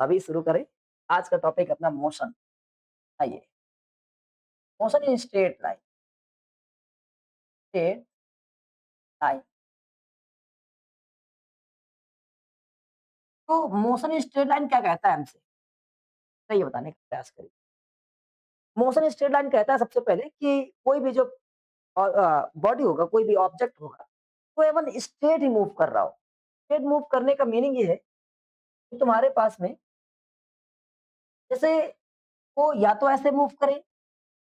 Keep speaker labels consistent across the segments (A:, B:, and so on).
A: अभी शुरू करें। आज का टॉपिक अपना मोशन। आइए, motion in straight line. Straight line. तो मोशन इन स्ट्रेट लाइन क्या कहता है हमसे? ये बताने का प्रयास करिए। मोशन इन स्ट्रेट लाइन कहता है सबसे पहले कि कोई भी जो बॉडी होगा, कोई भी ऑब्जेक्ट होगा, वो एवन स्ट्रेट ही मूव कर रहा हो। स्ट्रेट मूव करने का मीनिंग ये है कि तुम्हारे पास में जैसे वो या तो ऐसे मूव करे,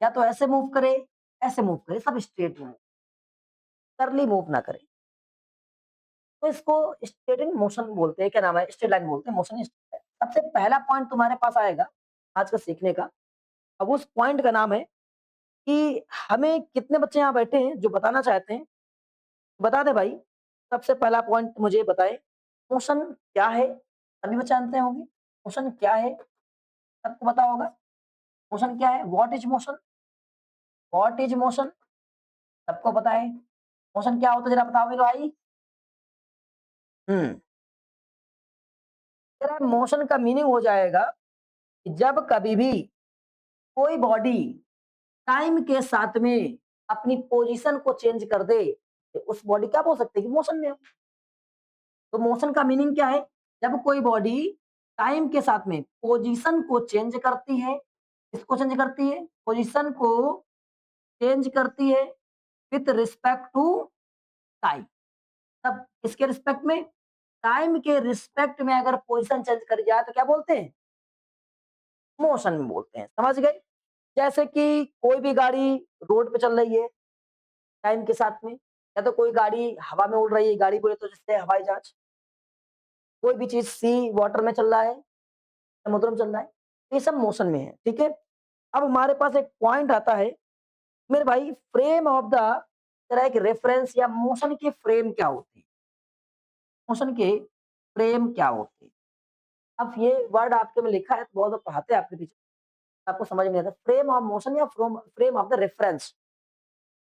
A: या तो ऐसे मूव करे, ऐसे मूव करे, सब स्ट्रेट मूव, कर्ली मूव ना करे। तो इसको स्ट्रेटिंग मोशन बोलते हैं, क्या नाम है? स्ट्रेट लाइन बोलते हैं, मोशन स्ट्रेट लाइन। सबसे पहला पॉइंट तुम्हारे पास आएगा आज का सीखने का। अब उस पॉइंट का नाम है कि हमें कितने बच्चे यहाँ बैठे हैं जो बताना चाहते हैं, बता दें भाई। सबसे पहला पॉइंट मुझे बताएं, मोशन क्या है? सभी बच्चे जानते होंगे मोशन क्या है, सबको पता होगा। मोशन क्या है? What is motion? What is motion? सबको पता है। मोशन क्या होता है जरा बताओ मेरे भाई। हम्म जरा मोशन का मीनिंग हो जाएगा कि जब कभी भी कोई बॉडी टाइम के साथ में अपनी पोजीशन को चेंज कर दे, तो उस बॉडी क्या बोल सकते हैं कि मोशन में है। तो मोशन का मीनिंग क्या है? जब कोई बॉडी टाइम के साथ में पोजीशन को चेंज करती है। किसको चेंज करती है? पोजीशन को चेंज करती है विथ रिस्पेक्ट टू टाइम। तब किसके रिस्पेक्ट में? टाइम के रिस्पेक्ट में अगर पोजीशन चेंज करी जाए तो क्या बोलते हैं? मोशन में बोलते हैं। समझ गए? जैसे कि कोई भी गाड़ी रोड पे चल रही है टाइम के साथ में, या तो कोई गाड़ी हवा में उड़ रही है, गाड़ी बोले तो जैसे हवाई जहाज। कोई भी चीज सी वाटर में चल रहा है, समुद्र में चल रहा है, ये सब मोशन में है। ठीक है। अब हमारे पास एक पॉइंट आता है मेरे भाई, फ्रेम ऑफ द तरह के रेफरेंस या मोशन के फ्रेम क्या होते हैं? मोशन के फ्रेम क्या होते हैं? अब ये वर्ड आपके में लिखा है तो बहुत लोग पढ़ाते हैं आपके पीछे, आपको समझ में नहीं आता। फ्रेम ऑफ मोशन या frame frame of the reference.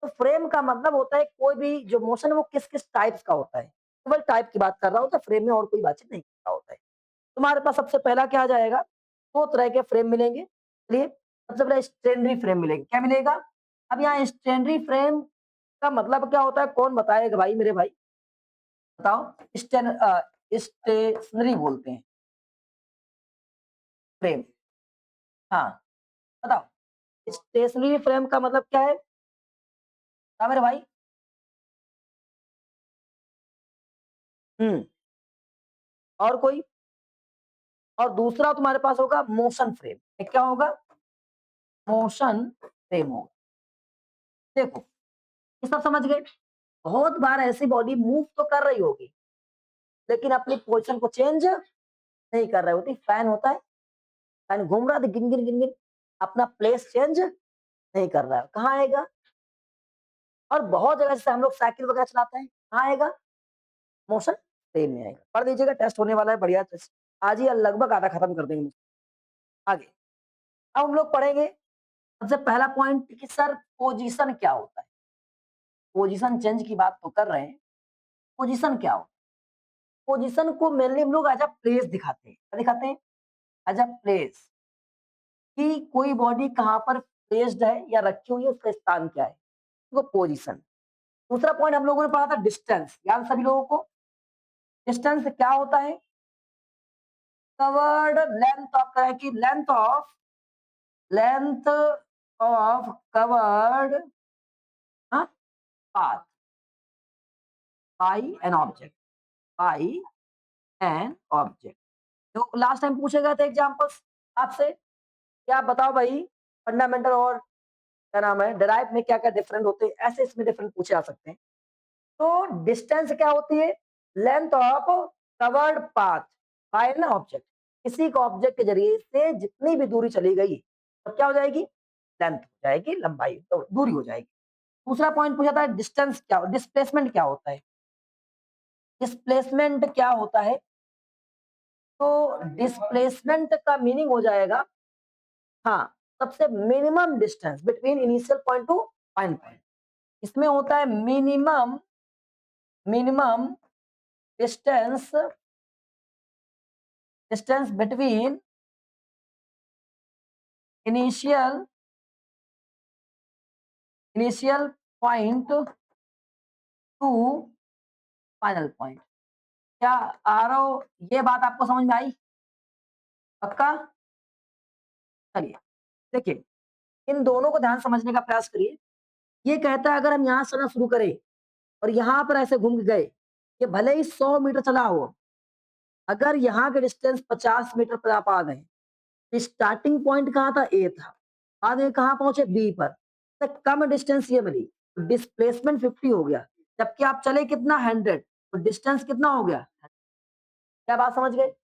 A: तो फ्रेम का मतलब होता है कोई भी जो मोशन है वो किस किस टाइप्स का होता है, केवल टाइप की बात कर रहा होता है, फ्रेम में और कोई बातचीत नहीं कर रहा होता है। तुम्हारे पास सबसे पहला क्या आ जाएगा? दो तरह के फ्रेम मिलेंगे। चलिए, सबसे पहले स्टेनरी फ्रेम मिलेंगे। क्या मिलेगा? अब यहाँ स्टेनरी फ्रेम का मतलब क्या होता है? कौन बताएगा भाई मेरे भाई? बताओ। स्टेशनरी बोलते हैं फ्रेम। हाँ, बताओ। स्टेशनरी फ्रेम का मतलब क्या है? हाँ मेरे भाई। हम्म और कोई? और दूसरा तुम्हारे पास होगा मोशन फ्रेम। ये क्या होगा? मोशन फ्रेम होगा। देखो, ये सब समझ गए। बहुत बार ऐसी बॉडी मूव तो कर रही होगी लेकिन अपनी पोजीशन को चेंज नहीं कर रही होती। फैन होता है, फैन घूम रहा है गिन गिन गिन गिन, अपना प्लेस चेंज नहीं कर रहा है, कहाँ आएगा? और बहुत जगह जैसे हम लोग साइकिल वगैरह चलाते हैं, कहाँ आएगा? मोशन फ्रेम में आएगा। पढ़ लीजिएगा, टेस्ट होने वाला है बढ़िया। आज ही लगभग आधा खत्म कर देंगे। आगे अब हम लोग पढ़ेंगे सबसे पहला पॉइंट कि सर पोजीशन क्या होता है। पोजीशन चेंज की बात तो कर रहे हैं, पोजीशन क्या होता है? पोजीशन को मेनली हम लोग एज अ प्लेस दिखाते हैं। क्या दिखाते हैं? एज अ प्लेस, कि कोई बॉडी कहाँ पर प्लेस्ड है या रखी हुई है, उसका स्थान क्या है, वो पोजीशन। दूसरा पॉइंट हम लोगों ने पढ़ा था डिस्टेंस। याद सभी लोगों को? डिस्टेंस क्या होता है? कवर्ड लेंथ ऑफ, है कि length of covered path by an object, by an object. तो लास्ट टाइम पूछे गए थे एग्जांपल्स आपसे, क्या आप बताओ भाई? फंडामेंटल और क्या नाम है डेराइव में क्या क्या डिफरेंट होते हैं, ऐसे इसमें डिफरेंट पूछे जा सकते हैं। तो डिस्टेंस क्या होती है? Length of covered path by an object. किसी का ऑब्जेक्ट के जरिए से जितनी भी दूरी चली गई तो क्या हो जाएगी? लेंथ हो जाएगी, लंबाई तो दूरी हो जाएगी। दूसरा पॉइंट पूछा था डिस्टेंस क्या, डिस्प्लेसमेंट क्या होता है? डिस्प्लेसमेंट क्या होता है? तो डिस्प्लेसमेंट का मीनिंग हो जाएगा, हाँ, सबसे minimum distance between initial point two final point. इसमें होता है minimum minimum distance distance between initial initial point two final point. क्या आरव ये बात आपको समझ में आई? पक्का? चलिए देखिए, इन दोनों को ध्यान से समझने का प्रयास करिए। ये कहता है अगर हम यहाँ से चलना शुरू करें और यहाँ पर ऐसे घूम के गए, ये भले ही 100 मीटर चला हो, अगर यहाँ के डिस्टेंस 50 मीटर पर आप आ गए, स्टार्टिंग पॉइंट कहाँ था? ए था। बाद में कहाँ पहुंचे? बी पर। तो कम डिस्टेंस ये मिली, डिस्प्लेसमेंट 50 हो गया, जबकि आप चले कितना? 100, तो डिस्टेंस कितना हो गया? क्या बात समझ गए?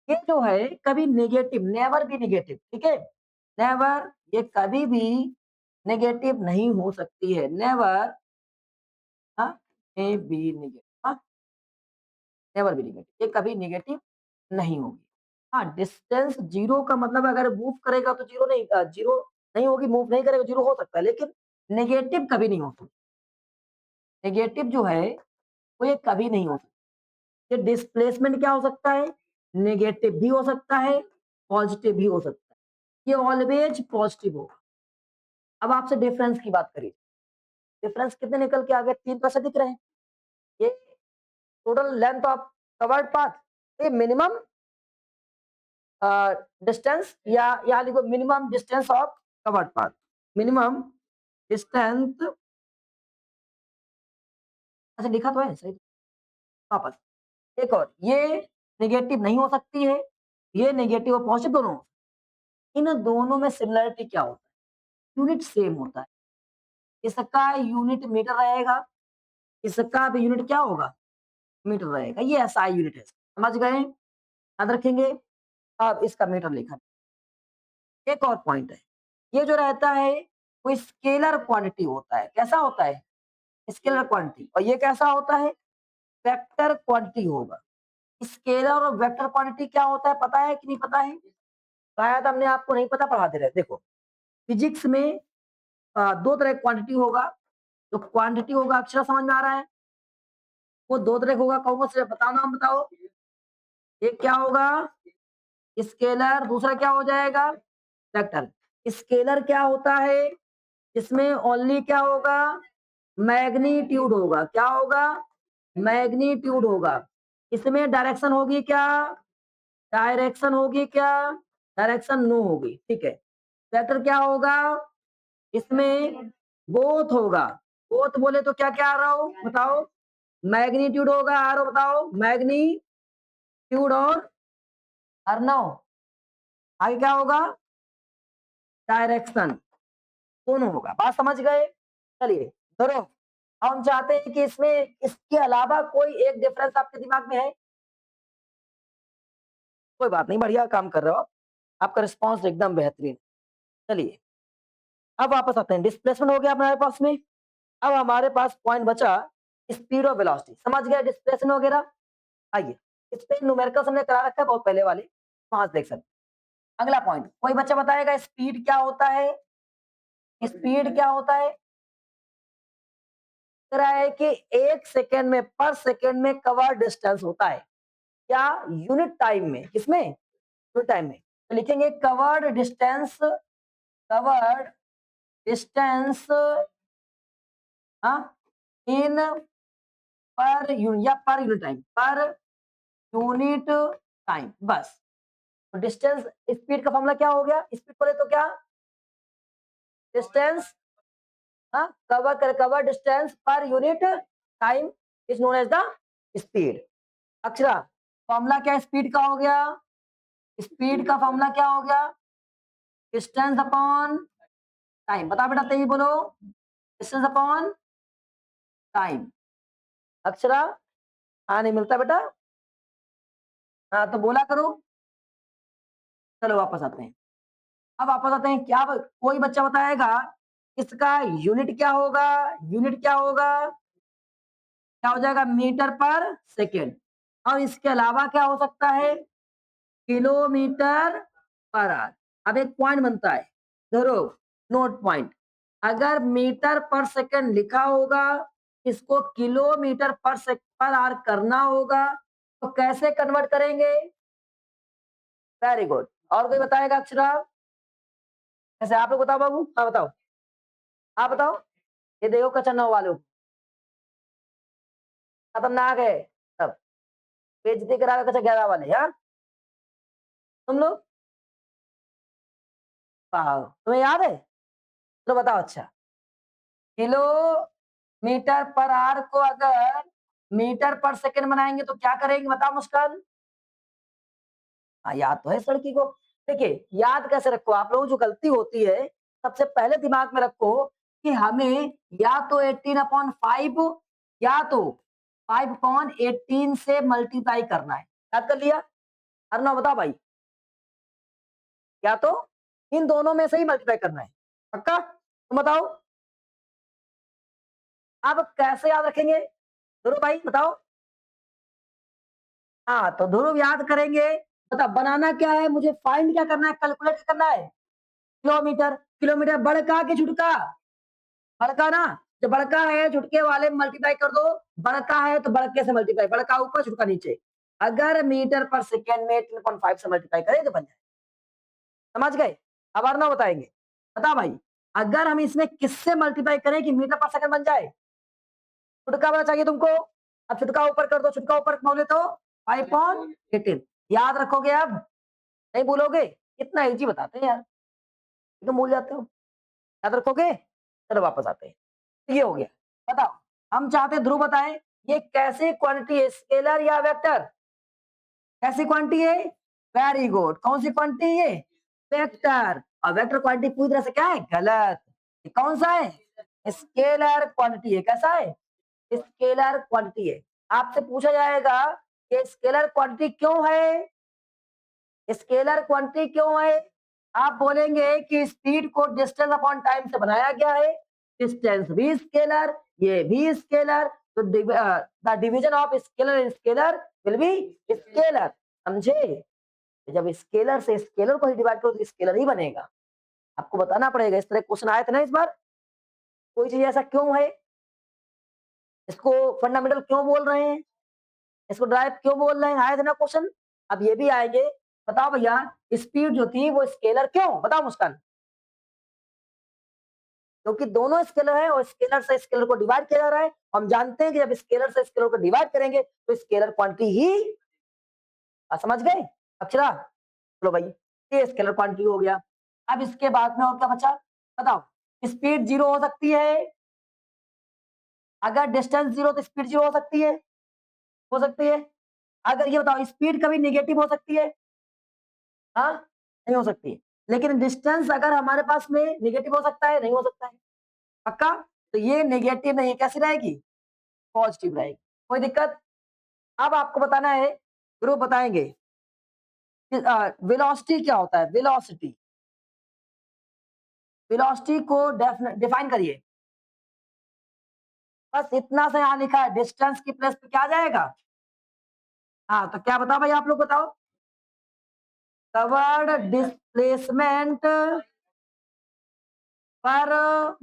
A: ये जो है कभी नेगेटिव, नेवर भी नेगेटिव, ठीक है? नेवर, ये कभी भी नेगेटिव नहीं हो सकती है। Never may be negative, never be negative, ये कभी नेगेटिव नहीं होगी। हाँ, डिस्टेंस जीरो का मतलब अगर मूव करेगा तो जीरो नहीं, जीरो नहीं होगी, मूव नहीं करेगा जीरो हो सकता है, लेकिन नेगेटिव कभी नहीं हो सकता। नेगेटिव जो है वो ये कभी नहीं हो सकता। ये डिस्प्लेसमेंट क्या हो सकता है? नेगेटिव भी हो सकता है, पॉजिटिव भी हो सकता है। ये ऑलवेज पॉजिटिव होगा। अब आपसे डिफरेंस की बात करिए। डिफरेंस कितने निकल के आ गए? 3 पैसे दिख रहे हैं। ये total length of covered path, ये मिनिमम डिस्टेंस, या यहाँ लिखो minimum distance of covered path. Minimum distance, अच्छा लिखा तो है सही। वापस एक और, ये नेगेटिव नहीं हो सकती है, ये नेगेटिव और पॉजिटिव दोनों। इन दोनों में सिमिलरिटी क्या होता है? यूनिट सेम होता है। इसका यूनिट मीटर रहेगा, इसका भी यूनिट क्या होगा? मीटर रहेगा। ये एसआई यूनिट है, समझ गए? याद रखेंगे। अब इसका मीटर लिखा। एक और पॉइंट है, ये जो रहता है वो स्केलर क्वांटिटी होता है। कैसा होता है? Scalar quantity. और ये कैसा होता है? वेक्टर क्वांटिटी होगा। स्केलर और वेक्टर क्वांटिटी क्या होता है, पता है कि नहीं पता है? शायद हमने आपको नहीं पता, पढ़ा दे रहे। देखो, फिजिक्स में दो तरह की क्वांटिटी होगा। जो क्वांटिटी होगा, अक्षर समझ में आ रहा है? वो दो तरह का होगा। कौन से बताओ, नाम बताओ। एक क्या होगा? स्केलर। दूसरा क्या हो जाएगा? वेक्टर। स्केलर क्या होता है? इसमें ओनली क्या होगा? मैग्नीट्यूड होगा। क्या होगा? मैग्नीट्यूड होगा। इसमें डायरेक्शन होगी क्या? डायरेक्शन होगी क्या? डायरेक्शन नो होगी, ठीक है। वेक्टर क्या होगा? इसमें बोथ होगा। बोथ बोले तो क्या क्या आ रहा हो बताओ? मैग्नीट्यूड होगा, आ रहा हो बताओ? मैग्नीट्यूड और अर्नव। आगे क्या होगा? डायरेक्शन, दोनों होगा। बात समझ गए? चलिए धरो, हम चाहते हैं कि इसमें इसके अलावा कोई एक डिफरेंस आपके दिमाग में है? कोई बात नहीं, बढ़िया काम कर रहे हो आप। आपका रिस्पांस एकदम बेहतरीन। चलिए अब वापस आते हैं। डिस्प्लेसमेंट हो गया हमारे पास में। अब हमारे पास पॉइंट बचा स्पीड और वेलोसिटी। समझ गए डिस्प्लेसमेंट वगैरह? आइए, इस पे न्यूमेरिकल्स हमने करा रखा है बहुत पहले वाले, वहां से देख सकते हैं। अगला पॉइंट, कोई बच्चा बताएगा स्पीड क्या होता है? स्पीड क्या होता है? कह रहा है कि 1 सेकेंड में, पर सेकेंड में कवर डिस्टेंस होता है। क्या? यूनिट टाइम में। किसमें? यूनिट टाइम में। तो लिखेंगे covered distance, covered distance in per unit, या per unit time, per unit time, बस। तो डिस्टेंस, स्पीड का फॉर्मूला क्या हो गया? स्पीड बोले तो क्या? Distance, cover distance per unit time is known as the speed. Akshara, formula क्या स्पीड का हो गया? स्पीड का फॉर्मूला क्या हो गया? Distance upon time. बता बेटा, तेजी बोलो। Distance upon time. अक्षरा, हाँ नहीं मिलता बेटा? हाँ तो बोला करो। चलो वापस आते हैं। अब वापस आते हैं। क्या कोई बच्चा बताएगा इसका यूनिट क्या होगा? यूनिट क्या होगा? क्या हो जाएगा? मीटर पर सेकेंड। और इसके अलावा क्या हो सकता है? Kilometre per hour. अब एक पॉइंट बनता है, धरो नोट पॉइंट। अगर मीटर पर सेकेंड लिखा होगा, इसको किलोमीटर पर आवर करना होगा, तो कैसे कन्वर्ट करेंगे? Very good. और कोई बताएगा अक्षरा? ऐसे आप लोग बताओ बाबू, हाँ बताओ, आप बताओ। ये देखो कच्चा 9 वालों, खतरनाक है सब, बेइज्जती करा रहे कच्चा 11 वाले, हाँ तुम लोग। वाह, तुम्हें याद है? तो बताओ। अच्छा, किलोमीटर पर आवर को अगर मीटर पर सेकंड बनाएंगे तो क्या करेंगे, बताओ मुस्कान। हाँ, याद तो है इस लड़की को। देखिए, याद कैसे रखो आप लोग, जो गलती होती है सबसे पहले दिमाग में रखो कि हमें या तो 18/5 या तो 5/18 से मल्टीप्लाई करना है। याद कर लिया? अर्णव बताओ भाई, या तो इन दोनों में से ही मल्टीप्लाई करना है, पक्का? तुम बताओ, अब कैसे याद रखेंगे? ध्रुव भाई बताओ। हाँ, तो ध्रुव याद करेंगे। मतलब बनाना क्या है, मुझे फाइंड क्या करना है, कैलकुलेट करना है। किलोमीटर, किलोमीटर बड़का के छुटका? बड़का ना, जो बड़का है छुटके वाले मल्टीप्लाई कर दो, बड़का है तो बड़के से मल्टीप्लाई, बड़का ऊपर छुटका नीचे। अगर मीटर पर सेकेंड में 18.5 से मल्टीप्लाई करें तो बन जाए। समझ गए? अब और ना बताएंगे, बता भाई, अगर हम इसमें किससे मल्टीप्लाई करें कि मीटर पर सेकंड बन जाए? छुटका वाला चाहिए तुमको? अब छुटका ऊपर कर दो, छुटका ऊपर बोले तो 5/18। याद रखोगे अब? नहीं भूलोगे? इतना इजी बताते हैं यार, तुम भूल जाते हो। याद रखोगे? चलो वापस आते हैं। ये हो गया। बताओ, हम चाहते हैं ध्रुव बताएं ये कैसे क्वांटिटी है, स्केलर या वेक्टर? कैसी क्वांटिटी है? Very good. कौन सी क्वांटिटी है? वेक्टर। और वेक्टर क्वांटिटी पूरी तरह से क्या है? गलत। ये कौन सा है? स्केलर क्वांटिटी है। कैसा है? स्केलर क्वांटिटी है। आपसे पूछा जाएगा कि स्केलर क्वांटिटी क्यों है? स्केलर क्वांटिटी क्यों है? आप बोलेंगे कि स्पीड को डिस्टेंस अपॉन टाइम से बनाया गया है, डिस्टेंस भी स्केलर, ये भी स्केलर, तो the division of scalar in scalar will be scalar. समझे? जब स्केलर से स्केलर को डिवाइड करो तो स्केलर ही बनेगा। आपको बताना पड़ेगा। इस तरह क्वेश्चन आए थे ना इस बार, कोई चीज ऐसा क्यों है, इसको फंडामेंटल क्यों बोल रहे हैं, इसको ड्राइव क्यों बोल रहे हैं, आए थे ना क्वेश्चन। अब ये भी आएंगे। बताओ भैया, स्पीड जो थी वो स्केलर क्यों, बताओ मुस्कान। क्योंकि दोनों स्केलर है और स्केलर से स्केलर को डिवाइड किया जा रहा है। हम जानते हैं कि जब स्केलर से स्केलर को डिवाइड करेंगे तो स्केलर क्वांटिटी ही, समझ गए अक्षरा? चलो भाई, ये स्केलर क्वांटिटी हो गया। अब इसके बाद में और क्या बचा, बताओ। स्पीड जीरो हो सकती है, अगर डिस्टेंस जीरो तो स्पीड जीरो हो सकती है, हो सकती है। अगर ये बताओ, स्पीड कभी नेगेटिव हो सकती है? हाँ, नहीं हो सकती। लेकिन डिस्टेंस अगर हमारे पास में नेगेटिव हो सकता है, नहीं हो सकता है, पक्का? तो ये नेगेटिव नहीं, कैसी रहेगी? पॉजिटिव रहेगी। कोई दिक्कत? अब आपको बताना है, ग्रुप बताएंगे वेलोसिटी क्या होता है, वेलोसिटी। वेलोसिटी को डिफाइन करिए। बस इतना से यहाँ लिखा है, डिस्टेंस की प्लेस पे क्या आ जाएगा? हाँ, तो क्या बताओ भाई, आप लोग बताओ। कवर्ड डिस्प्लेसमेंट पर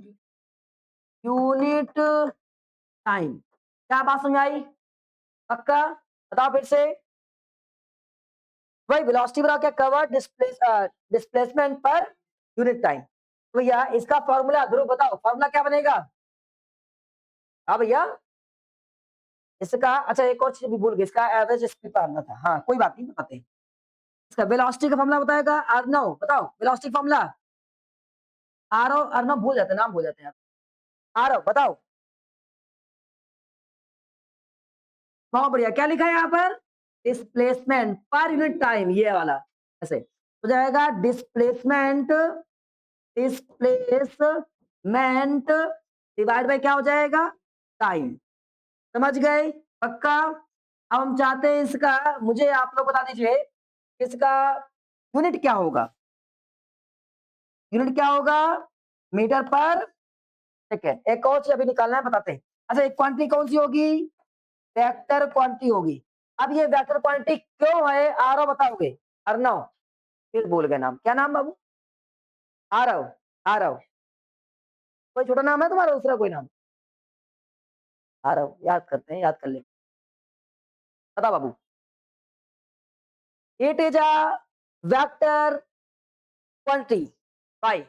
A: यूनिट टाइम। क्या बात समझ आई? पक्का? बताओ फिर से। भाई वेलोसिटी बराबर क्या, कवर्ड डिस्प्लेसमेंट पर यूनिट टाइम। तो भैया इसका फॉर्मूला ध्रुव बताओ, फॉर्मूला क्या बनेगा? हाँ भैया, इसका अच्छा एक और चीज भी भूल गए, इसका एवरेज स्पीड पर आना था। हाँ कोई बात नहीं, बताते हैं। इसका वेलोसिटी का फॉर्मूला बताएगा अर्नव, बताओ वेलोसिटी फॉर्मूला। आरव, अर्नव भूल जाते हैं, नाम भूल जाते हैं यार। आरव बताओ। बहुत बढ़िया। क्या लिखा है यहाँ पर? डिस्प्लेसमेंट पर यूनिट टाइम, ये वाला ऐसे हो जाएगा। डिस्प्लेसमेंट, डिस्प्लेसमेंट डिवाइड बाय क्या हो जाएगा? टाइम। समझ गए? पक्का? अब हम चाहते हैं इसका, मुझे आप लोग बता दीजिए इसका यूनिट क्या होगा। यूनिट क्या होगा? मीटर पर सेकेंड। एक और चीज अभी निकालना है, बताते हैं। अच्छा, एक क्वांटिटी कौन सी होगी? वेक्टर क्वांटिटी होगी। अब ये वेक्टर क्वांटिटी क्यों है, आरव बताओगे? अर्नव, फिर भूल गए नाम, क्या नाम बाबू? आरव, आरव। कोई छोटा नाम है तुम्हारा, दूसरा कोई नाम? आरव, याद करते हैं, याद कर ले। बता बाबू। It is a vector quantity बाय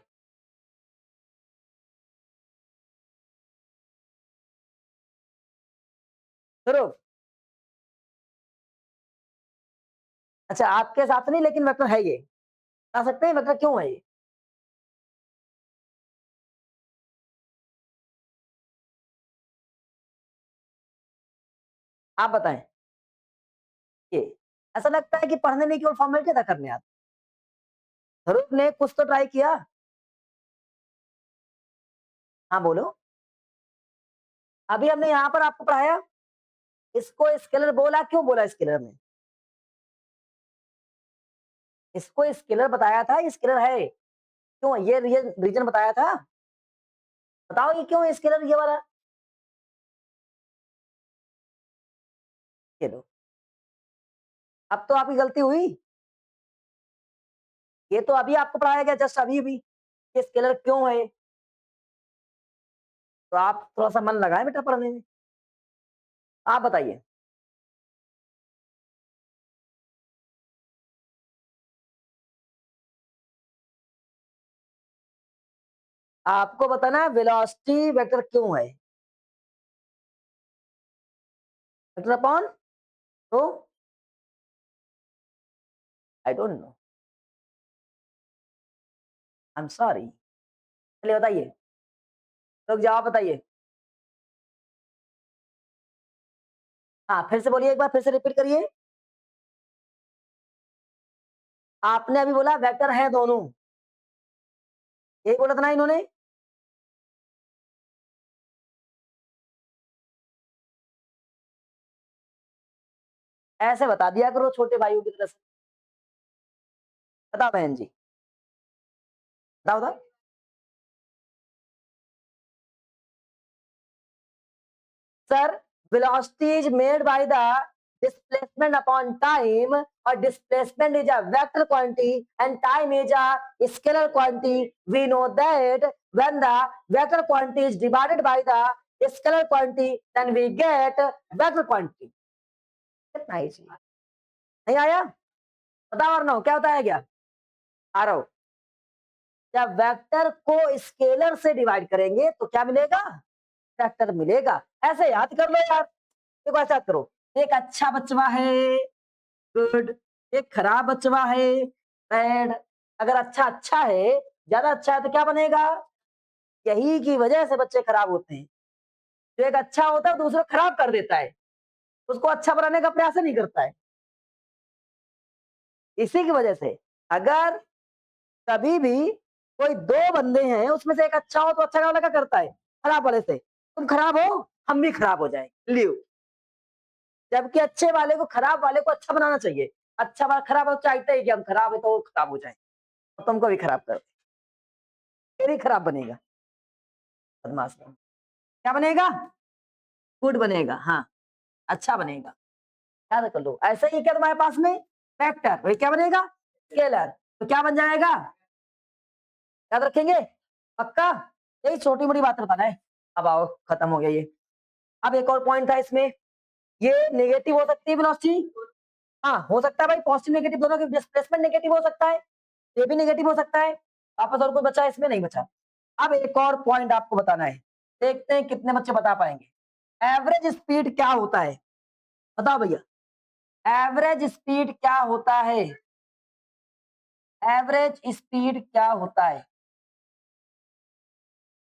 A: करो। अच्छा आपके साथ नहीं, लेकिन वेक्टर है ये, बता सकते हैं वेक्टर क्यों है ये? आप बताएं। ये ऐसा लगता है कि पढ़ने नहीं केवल फॉर्मेलिटी अदा करने आता। ध्रुव ने कुछ तो ट्राई किया। हाँ बोलो। अभी हमने यहाँ पर आपको पढ़ाया, इसको स्केलर बोला, क्यों बोला स्केलर में? इसको स्केलर बताया था, स्केलर है क्यों, ये रीजन बताया था। बताओ ये क्यों स्केलर ये वाला। ये लो, अब तो आपकी गलती हुई। ये तो अभी आपको पढ़ाया गया, जस्ट अभी भी, ये स्केलर क्यों है। तो आप थोड़ा सा मन लगाए बेटा पढ़ने में। आप बताइए। आपको बताना है वेलोसिटी वेक्टर क्यों है। वेक्टर अपॉन, तो I don't know, I am sorry. चलिए बताइए, लोग जवाब बताइए। हाँ फिर से बोलिए, एक बार फिर से रिपीट करिए। आपने अभी बोला वेक्टर है दोनों, यही बोला था ना इन्होंने। ऐसे बता दिया करो छोटे भाइयों की तरह से। बताओ बहन जी, बताओ बताओ। Sir, velocity is made by the displacement upon time, or displacement is a vector quantity and time is a scalar quantity. We know that when the vector quantity is divided by the scalar quantity, then we get vector quantity. कितना easy है। नहीं आया? बताओ और ना क्या होता है क्या? आ रहा हूं। जब वेक्टर को स्केलर से डिवाइड करेंगे तो क्या मिलेगा? वेक्टर मिलेगा। ऐसे याद कर लो यार। देखो ऐसा करो, एक अच्छा बचवा है, गुड, एक खराब बचवा है, बैड। अगर अच्छा अच्छा है, ज्यादा अच्छा है तो क्या बनेगा? यही की वजह से बच्चे खराब होते हैं। जो एक अच्छा होता है दूसरा खराब कर देता है, उसको अच्छा बनाने का प्रयास नहीं करता है। इसी की वजह से अगर कभी भी कोई दो बंदे हैं, उसमें से एक अच्छा हो तो अच्छा वाला क्या करता है? खराब वाले से, तुम खराब हो हम भी खराब हो जाएंगे, लियो। जबकि अच्छे वाले को खराब वाले को अच्छा बनाना चाहिए। अच्छा वाला खराब हो चाहता है कि हम खराब है तो वो खराब हो जाए, तो तुमको भी खराब कर, फिर ही खराब बनेगा। बदमाश लोग। क्या बनेगा? गुड बनेगा, हाँ, अच्छा बनेगा। याद कर लो, ऐसा ही क्या तुम्हारे पास में वेक्टर, वही क्या बनेगा? स्केलर। तो क्या बन जाएगा? याद रखेंगे, पक्का। यही छोटी मोटी बात बताना है। अब आओ, खत्म हो गया ये। अब एक और पॉइंट था इसमें, ये नेगेटिव हो सकती है वेलोसिटी। हाँ हो सकता है भाई, पॉजिटिव नेगेटिव दोनों की, डिस्प्लेसमेंट नेगेटिव हो सकता है, ये भी नेगेटिव हो सकता है। वापस और कोई बचा है इसमें? नहीं बचा। अब एक और पॉइंट आपको बताना है, देखते हैं कितने बच्चे बता पाएंगे। एवरेज स्पीड क्या होता है? बताओ भैया, एवरेज स्पीड क्या होता है? एवरेज स्पीड क्या होता है?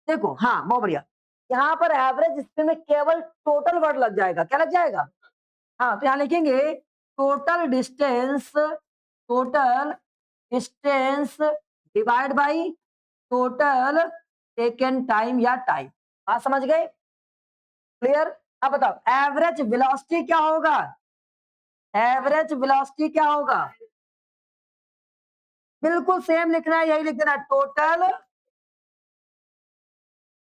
A: देखो, हाँ बहुत बढ़िया। यहाँ पर एवरेज स्पीड में केवल टोटल वर्ड लग जाएगा। क्या लग जाएगा? हाँ तो यहाँ लिखेंगे total distance, total distance divide by total taken time या टाइम। बात समझ गए? क्लियर? अब बताओ एवरेज वेलोसिटी क्या होगा? एवरेज वेलोसिटी क्या होगा? बिल्कुल सेम लिखना है, यही लिख देना, total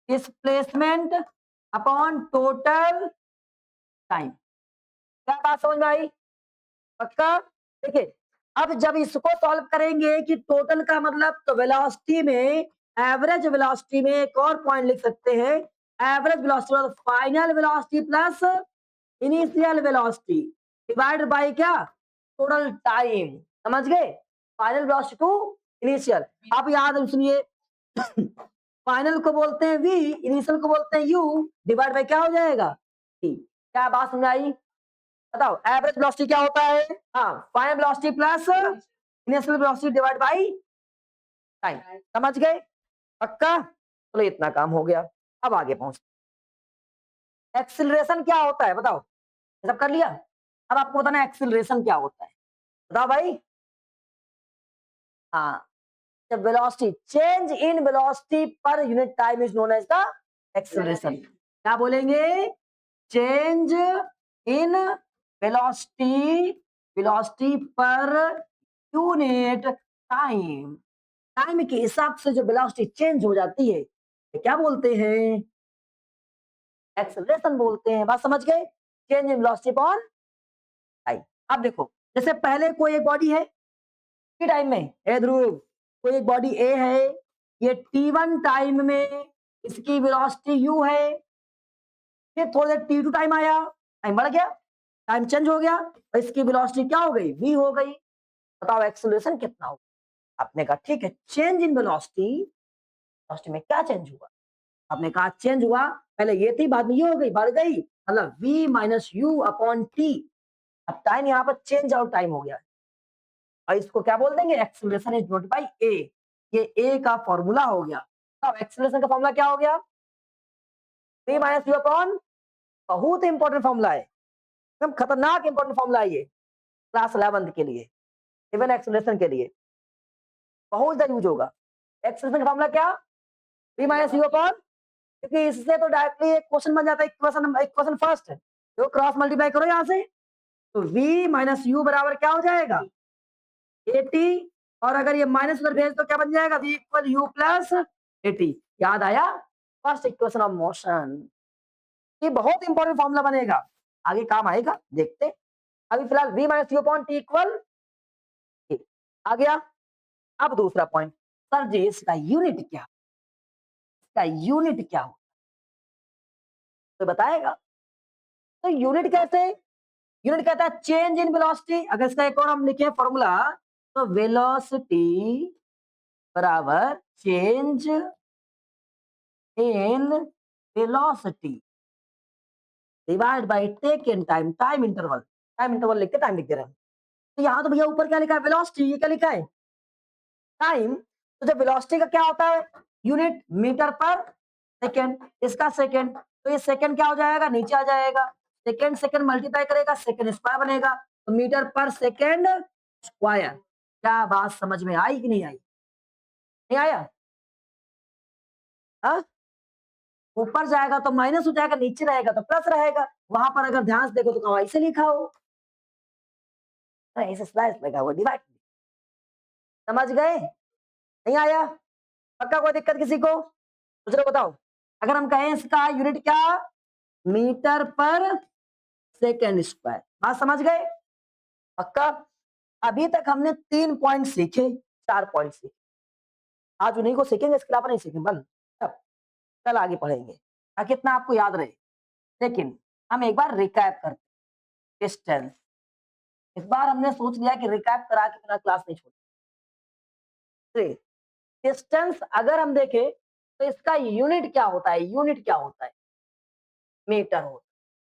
A: displacement upon total time. क्या बात समझ में आई? पक्का? देखिए, अब जब इसको सॉल्व करेंगे कि टोटल का मतलब, तो वेलोसिटी में, एवरेज वेलोसिटी में एक और पॉइंट लिख सकते हैं, एवरेज वेलोसिटी मतलब final velocity plus initial velocity divide by क्या? Total time. समझ गए? Final velocity to initial. आप याद सुनिए, फाइनल को बोलते हैं v, इनिशियल को बोलते हैं u, डिवाइड बाय क्या हो जाएगा t। क्या बात समझ आई? बताओ एवरेज वेलोसिटी क्या होता है? हाँ, final velocity plus initial velocity divide by time. समझ गए? पक्का? चलो इतना काम हो गया, अब आगे पहुंच। एक्सीलरेशन क्या होता है बताओ? ये सब कर लिया, अब आपको बताना एक्सीलरेशन क्या होता है। बताओ भाई। हाँ, the velocity change in velocity per unit time is known as the acceleration। क्या बोलेंगे? change in velocity per unit time। Time के हिसाब से जो वेलोसिटी चेंज हो जाती है तो क्या बोलते हैं? एक्सेलरेशन बोलते हैं। बात समझ गए? Change in velocity upon time. अब देखो, जैसे पहले कोई एक बॉडी है के टाइम में, ए ध्रुव, कोई एक बॉडी ए है, ये t1 टाइम में इसकी वेलोसिटी u है, फिर थोड़ी देर t2 टाइम आया, टाइम बढ़ गया, टाइम चेंज हो गया, और इसकी वेलोसिटी क्या हो गई? v हो गई। बताओ एक्सेलरेशन कितना होगा? आपने कहा ठीक है, चेंज इन वेलोसिटी, वेलोसिटी में क्या चेंज हुआ? आपने कहा चेंज हुआ, पहले ये थी, बाद में ये हो गई, बढ़ गई, मतलब v minus u upon T. अब टाइम यहाँ पर चेंज आउट टाइम हो गया, और इसको क्या बोल देंगे? एक्सेलरेशन इज नोट बाई ए। ये ए का फॉर्मूला हो गया। अब एक्सेलरेशन का फॉर्मूला क्या हो गया? v माइनस यू अपॉन, बहुत इंपॉर्टेंट फॉर्मूला है, एकदम खतरनाक इंपॉर्टेंट फॉर्मूला है ये, क्लास 11 के लिए, इवन एक्सेलरेशन के लिए बहुत ज्यादा यूज होगा। एक्सेलरेशन का फॉर्मूला क्या? v माइनस यू अपॉन, क्योंकि इससे तो डायरेक्टली एक क्वेश्चन बन जाता है, इक्वेशन फर्स्ट है, तो क्रॉस मल्टीप्लाई करो यहाँ से, तो v माइनस यू बराबर क्या हो जाएगा? 80, और अगर ये माइनस उधर भेज तो क्या बन जाएगा? v equal you plus 80। याद आया? First equation of motion. ये बहुत इंपॉर्टेंट फॉर्मूला बनेगा, आगे काम आएगा, देखते। अभी फिलहाल v minus u upon t equal आ गया। अब दूसरा पॉइंट, सर जी इसका यूनिट क्या, इसका यूनिट क्या हो तो बताएगा। तो यूनिट कैसे? यूनिट कहता है चेंज इन वेलोसिटी। अगर इसका एक और हम लिखे फॉर्मूला, तो वेलोसिटी बराबर change in velocity divide by take in time, time interval, time interval लिख के टाइम लिख दे रहे हैं। तो यहाँ तो भैया ऊपर क्या लिखा है? वेलोसिटी, ये क्या लिखा है? टाइम। तो जब वेलोसिटी का क्या होता है? यूनिट मीटर पर सेकेंड, इसका सेकेंड, तो ये सेकेंड क्या हो जाएगा? नीचे आ जाएगा, सेकेंड सेकेंड मल्टीप्लाई करेगा, सेकेंड स्क्वायर बनेगा, तो मीटर पर सेकेंड स्क्वायर। क्या बात समझ में आई कि नहीं आई? नहीं आया? हाँ, ऊपर जाएगा तो माइनस हो जाएगा, नीचे रहेगा तो प्लस रहेगा। वहां पर अगर ध्यान से देखो तो कहीं ऐसे लिखा हो, ऐसे स्लैश लगा हुआ, डिवाइड। समझ गए? नहीं आया? पक्का? कोई दिक्कत किसी को? तो चलो बताओ, अगर हम कहें इसका यूनिट क्या, मीटर पर सेकेंड स्क्वायर। बात समझ गए? पक्का? अभी तक हमने 3 पॉइंट सीखे, 4 पॉइंट सीखे, आज उन्हीं को सीखेंगे, इसके अलावा नहीं सीखेंगे। बंद, अब कल आगे पढ़ेंगे ताकि इतना आपको याद रहे। लेकिन हम एक बार रिकैप करते हैं। डिस्टेंस, इस बार हमने सोच लिया कि रिकैप करा के बिना क्लास नहीं छोड़ते। डिस्टेंस अगर हम देखें तो इसका यूनिट क्या होता है? यूनिट क्या होता है? मीटर होता है।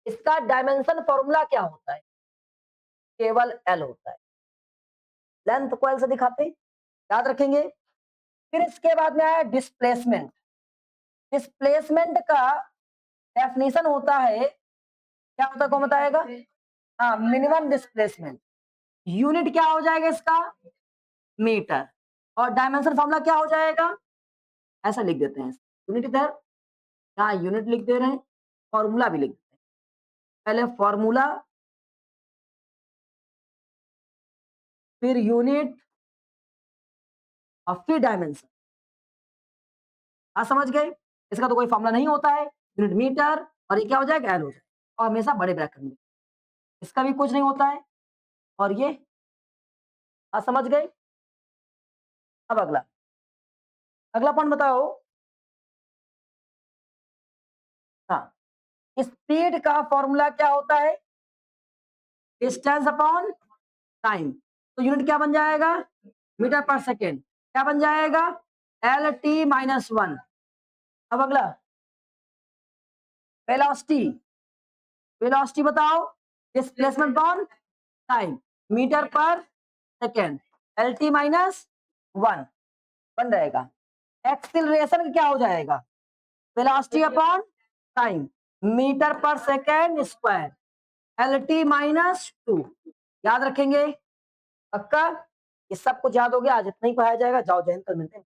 A: इसका डायमेंशन फॉर्मूला क्या होता है? केवल एल होता है। लेंथ को एल से दिखाते, याद रखेंगे। फिर इसके बाद में आया डिस्प्लेसमेंट। डिस्प्लेसमेंट का डेफिनेशन होता है, क्या होता है कौन बताएगा? हाँ, मिनिमम डिस्प्लेसमेंट। यूनिट क्या हो जाएगा इसका? मीटर। और डायमेंशन फॉर्मूला क्या हो जाएगा? ऐसा लिख देते हैं, यूनिट इधर, यहाँ यूनिट लिख दे रहे हैं, फॉर्मूला भी लिख देते हैं। पहले फॉर्मूला, फिर यूनिट, और फिर डायमेंशन। आप समझ गए? इसका तो कोई फॉर्मूला नहीं होता है, यूनिट मीटर, और ये क्या हो जाएगा? एल हो जाएगा, और हमेशा बड़े ब्रैकेट में। इसका भी कुछ नहीं होता है, और ये आप समझ गए? अब अगला, अगला पॉइंट बताओ। हाँ, स्पीड का फॉर्मूला क्या होता है? Distance upon time. तो यूनिट क्या बन जाएगा? मीटर पर सेकेंड, क्या बन जाएगा? L T minus one. अब अगला वेलोसिटी, वेलोसिटी बताओ, डिस्प्लेसमेंट अपॉन टाइम, मीटर पर second, L T minus one बन रहेगा। एक्सिलरेशन क्या हो जाएगा? वेलोसिटी अपॉन टाइम, मीटर पर second square, L T minus two. याद रखेंगे? पक्का? ये सब कुछ याद हो गया? आज इतना ही पढ़ाया जाएगा। जाओ, जय हिंद, कल मिलते हैं।